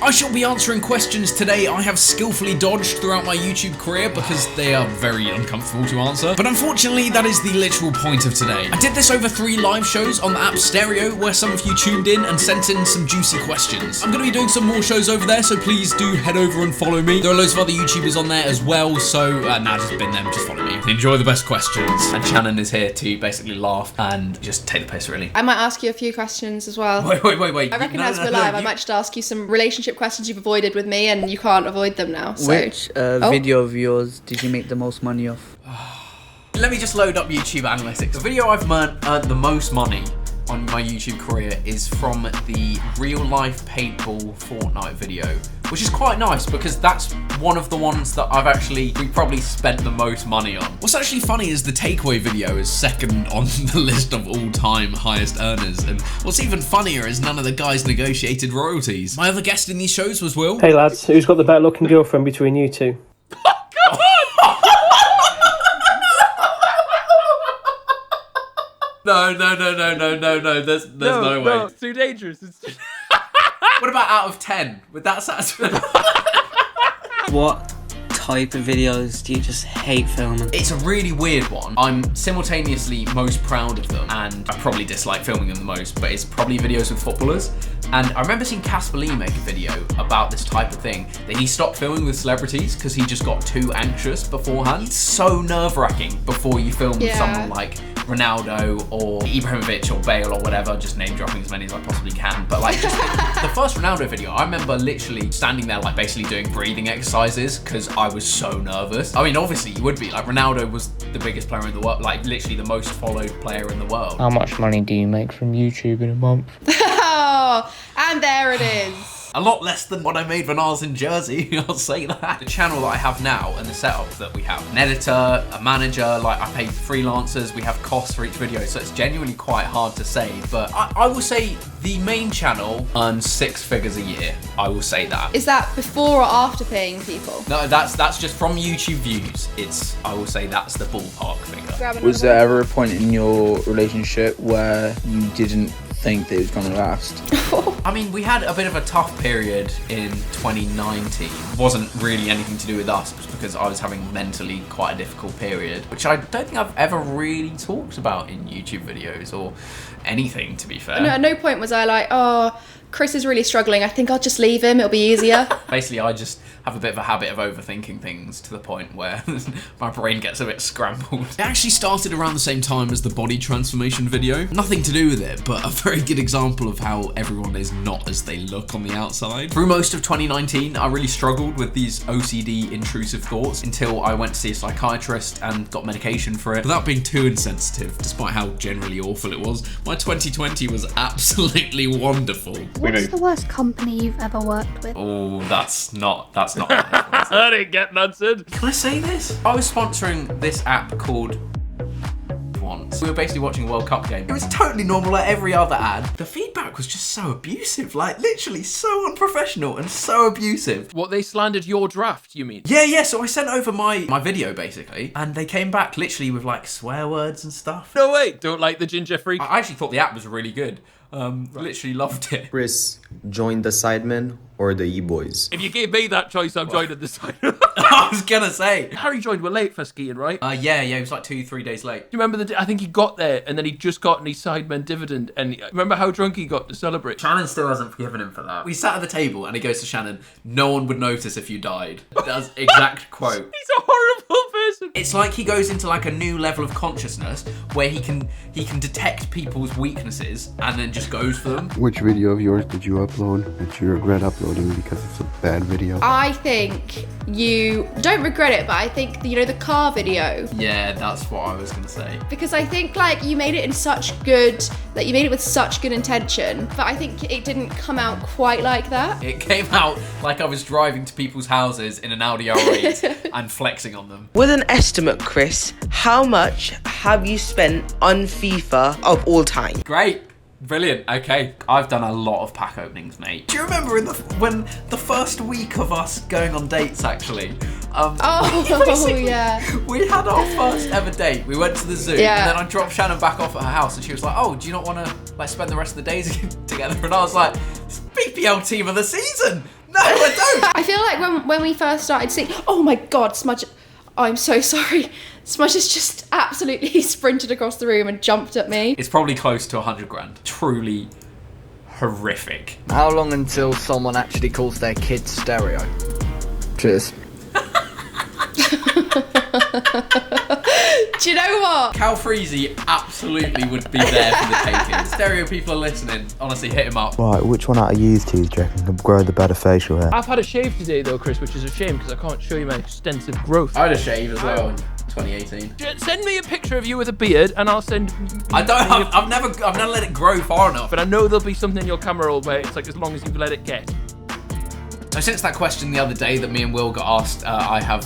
I shall be answering questions today I have skillfully dodged throughout my YouTube career because they are very uncomfortable to answer, but unfortunately that is the literal point of today. I did this over 3 live shows on the app Stereo where some of you tuned in and sent in some juicy questions. I'm going to be doing some more shows over there, so please do head over and follow me. There are loads of other YouTubers on there as well, so just bin them, just follow me. Enjoy the best questions. And Shannon is here to basically laugh and just take the piss, really. I might ask you a few questions as well. Wait. I reckon as we're live, I might just ask you some relationship questions you've avoided with me and you can't avoid them now. So. Which video of yours did you make the most money off? Let me just load up YouTube analytics. The video I've earned the most money on my YouTube career is from the real life paintball Fortnite video, which is quite nice because that's one of the ones that we probably spent the most money on. What's actually funny is the takeaway video is second on the list of all-time highest earners, and what's even funnier is none of the guys negotiated royalties. My other guest in these shows was Will. Hey lads, who's got the better looking girlfriend between you two? No, there's no way. No, it's too dangerous. What about out of 10? Would that satisfy? What type of videos do you just hate filming? It's a really weird one. I'm simultaneously most proud of them, and I probably dislike filming them the most, but it's probably videos with footballers. And I remember seeing Casper Lee make a video about this type of thing, that he stopped filming with celebrities because he just got too anxious beforehand. It's so nerve-wracking before you film with someone like Ronaldo or Ibrahimovic or Bale or whatever, just name dropping as many as I possibly can. But like just the first Ronaldo video, I remember literally standing there like basically doing breathing exercises because I was so nervous. I mean, obviously you would be. Like Ronaldo was the biggest player in the world, like literally the most followed player in the world. How much money do you make from YouTube in a month? Oh, and there it is. A lot less than what I made when I was in Jersey, I'll say that. The channel that I have now and the setup that we have, an editor, a manager, like I pay freelancers, we have costs for each video, so it's genuinely quite hard to say, but I will say the main channel earns 6 figures a year, I will say that. Is that before or after paying people? No, that's just from YouTube views. I will say that's the ballpark figure. Was there ever a point in your relationship where you didn't think that it was going to last? I mean, we had a bit of a tough period in 2019. It wasn't really anything to do with us, it was because I was having mentally quite a difficult period, which I don't think I've ever really talked about in YouTube videos or anything, to be fair. No, at no point was I like, oh, Chris is really struggling, I think I'll just leave him, it'll be easier. Basically, I just have a bit of a habit of overthinking things to the point where my brain gets a bit scrambled. It actually started around the same time as the body transformation video. Nothing to do with it, but a very good example of how everyone is not as they look on the outside. Through most of 2019, I really struggled with these OCD intrusive thoughts until I went to see a psychiatrist and got medication for it. Without being too insensitive, despite how generally awful it was, my 2020 was absolutely wonderful. What's the worst company you've ever worked with? Oh, that's not I didn't get answered. Can I say this? I was sponsoring this app called once. We were basically watching a World Cup game. It was totally normal like every other ad. The feedback was just so abusive, like literally so unprofessional and so abusive. What, they slandered your draft, you mean? Yeah, so I sent over my video basically, and they came back literally with like swear words and stuff. No way, don't like the ginger freak. I actually thought the app was really good. Literally loved it. Chris, join the Sidemen or the E-Boys? If you gave me that choice, I'm joining the side. I was gonna say. Harry joined, we're late for skiing, right? Yeah, it was like 2-3 days late. Do you remember I think he got there and then he'd just gotten his Sidemen dividend, and remember how drunk he got to celebrate? Shannon still hasn't forgiven him for that. We sat at the table and he goes to Shannon, no one would notice if you died. That's exact quote. He's a horrible person. It's like he goes into like a new level of consciousness where he can detect people's weaknesses and then just goes for them. Which video of yours did you upload that you regret uploading because it's a bad video? I think you don't regret it, but I think, the car video. Yeah, that's what I was gonna say. Because I think like you made it with such good intention, but I think it didn't come out quite like that. It came out like I was driving to people's houses in an Audi R8 and flexing on them. With an estimate, Chris, how much have you spent on FIFA of all time? Great. Brilliant. Okay, I've done a lot of pack openings, mate. Do you remember when the first week of us going on dates, actually? Yeah. We had our first ever date. We went to the zoo, and then I dropped Shannon back off at her house, and she was like, "Oh, do you not want to like spend the rest of the days together?" And I was like, "BPL team of the season." No, I don't. I feel like when we first started seeing, oh my God, Smudge, I'm so sorry. Smudge has just absolutely sprinted across the room and jumped at me. It's probably close to 100 grand. Truly horrific. How long until someone actually calls their kid stereo? Cheers. Do you know what? Cal Freezy absolutely would be there for the taking. Stereo people are listening. Honestly, hit him up. Right, which one out of you two do you reckon can grow the better facial hair? I've had a shave today though, Chris, which is a shame because I can't show you my extensive growth. I had a shave as well in 2018. Send me a picture of you with a beard and I'll send... I've never let it grow far enough. But I know there'll be something in your camera roll where it's like as long as you've let it get. So since that question the other day that me and Will got asked, I have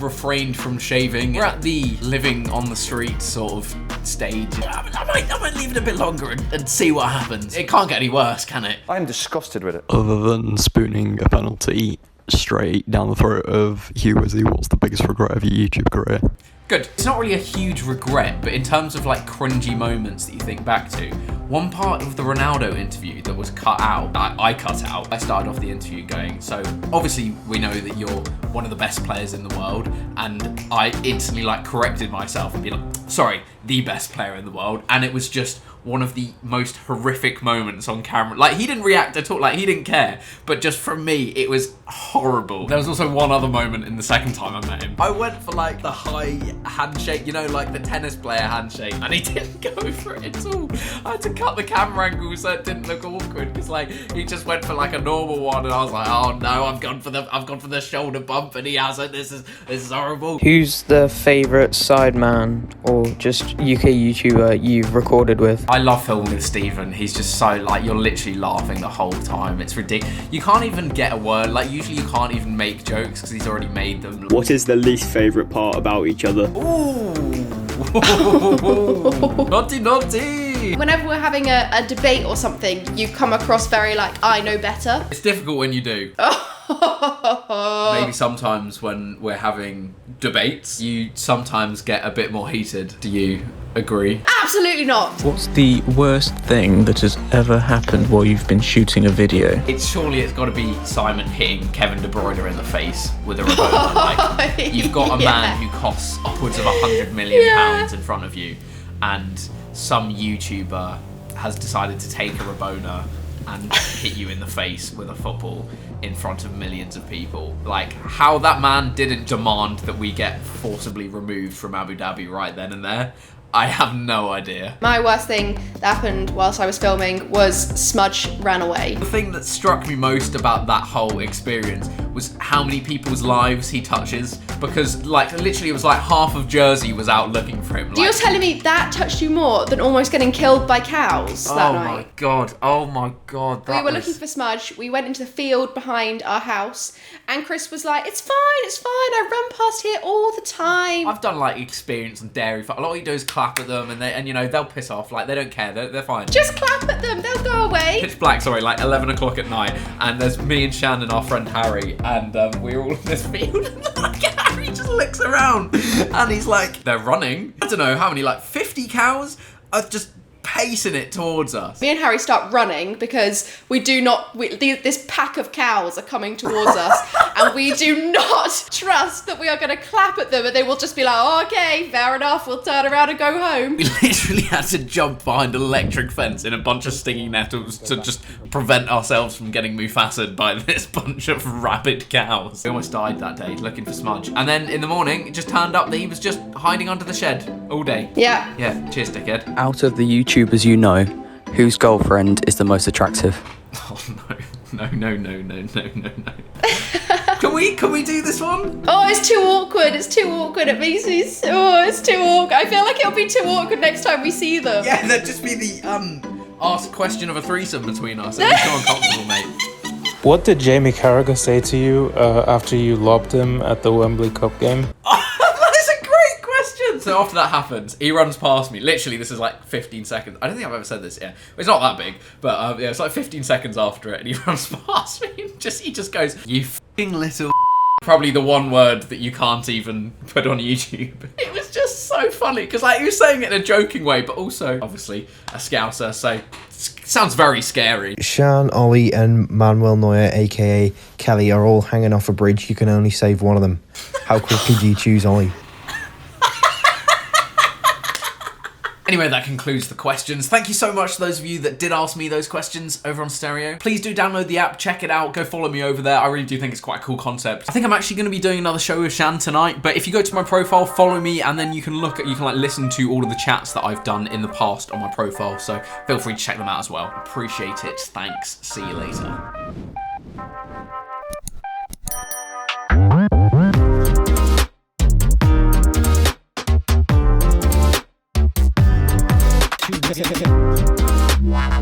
refrained from shaving. We're at the living on the street sort of stage. I might leave it a bit longer and see what happens. It can't get any worse, can it? I'm disgusted with it. Other than spooning a penalty straight down the throat of Hugh Wizzy, what's the biggest regret of your YouTube career? Good. It's not really a huge regret, but in terms of like cringy moments that you think back to, one part of the Ronaldo interview that was cut out, I cut out. I started off the interview going, so obviously we know that you're one of the best players in the world, and I instantly like corrected myself and be like, sorry, the best player in the world, and it was just one of the most horrific moments on camera. Like, he didn't react at all, like, he didn't care. But just from me, it was horrible. There was also one other moment in the second time I met him. I went for, like, the high handshake, you know, like the tennis player handshake, and he didn't go for it at all. I had to cut the camera angle so it didn't look awkward, because, like, he just went for, like, a normal one, and I was like, oh, no, I've gone for the shoulder bump, and he hasn't. This is horrible. Who's the favourite sideman or just UK YouTuber you've recorded with? I love filming with Stephen. He's just so, like, you're literally laughing the whole time. It's ridiculous. You can't even get a word. Like, usually you can't even make jokes because he's already made them. What is the least favourite part about each other? Ooh. Naughty, naughty. Whenever we're having a debate or something, you come across very like, I know better. It's difficult when you do. Maybe sometimes when we're having debates, you sometimes get a bit more heated. Do you agree? Absolutely not. What's the worst thing that has ever happened while you've been shooting a video? It's got to be Simon hitting Kevin De Bruyne in the face with a Rabona. Like, you've got a man who costs upwards of £100 million in front of you, and some YouTuber has decided to take a Rabona and hit you in the face with a football in front of millions of people. Like, how that man didn't demand that we get forcibly removed from Abu Dhabi right then and there, I have no idea. My worst thing that happened whilst I was filming was Smudge ran away. The thing that struck me most about that whole experience was how many people's lives he touches, because, like, literally it was like half of Jersey was out looking for him. You're telling me that touched you more than almost getting killed by cows that night? Oh my god. We were looking for Smudge. We went into the field behind our house, and Chris was like, it's fine, I run past here all the time. I've done, like, experience on dairy farm. All you do is clap at them, and you know, they'll piss off. Like, they don't care. They're fine. Just clap at them. They'll go away. Pitch black, sorry, like 11 o'clock at night, and there's me and Shannon, our friend Harry, and we're all in this field, and Harry just looks around, and he's like, they're running. I don't know how many, like 50 cows are just pacing it towards us. Me and Harry start running because this pack of cows are coming towards us, and we do not trust that we are going to clap at them and they will just be like, oh, okay, fair enough, we'll turn around and go home. We literally had to jump behind an electric fence in a bunch of stinging nettles to just prevent ourselves from getting Mufassa'd by this bunch of rabid cows. We almost died that day looking for Smudge. And then in the morning, it just turned up that he was just hiding under the shed all day. Yeah. Yeah, cheers, dickhead. Out of the YouTubers you know, whose girlfriend is the most attractive? Oh, no. Can we do this one? Oh, it's too awkward. It makes me it's too awkward. I feel like it'll be too awkward next time we see them. Yeah, that'd just be the ask question of a threesome between us. It'd be so uncomfortable, mate. What did Jamie Carragher say to you after you lobbed him at the Wembley Cup game? That's a great question. So after that happens, he runs past me. Literally, this is like 15 seconds. I don't think I've ever said this. Yeah, it's not that big, but yeah, it's like 15 seconds after it, and he runs past me. And he just goes, "You f***ing little." Probably the one word that you can't even put on YouTube. It was just so funny because, like, he was saying it in a joking way, but also obviously a Scouser, so Sounds very scary. Sean, Ollie, and Manuel Neuer, aka Kelly, are all hanging off a bridge. You can only save one of them. How quickly do you choose Ollie? Anyway, that concludes the questions. Thank you so much to those of you that did ask me those questions over on Stereo. Please do download the app, check it out, go follow me over there. I really do think it's quite a cool concept. I think I'm actually going to be doing another show with Shan tonight, but if you go to my profile, follow me, and then you can like listen to all of the chats that I've done in the past on my profile, so feel free to check them out as well. Appreciate it. Thanks. See you later. Wow.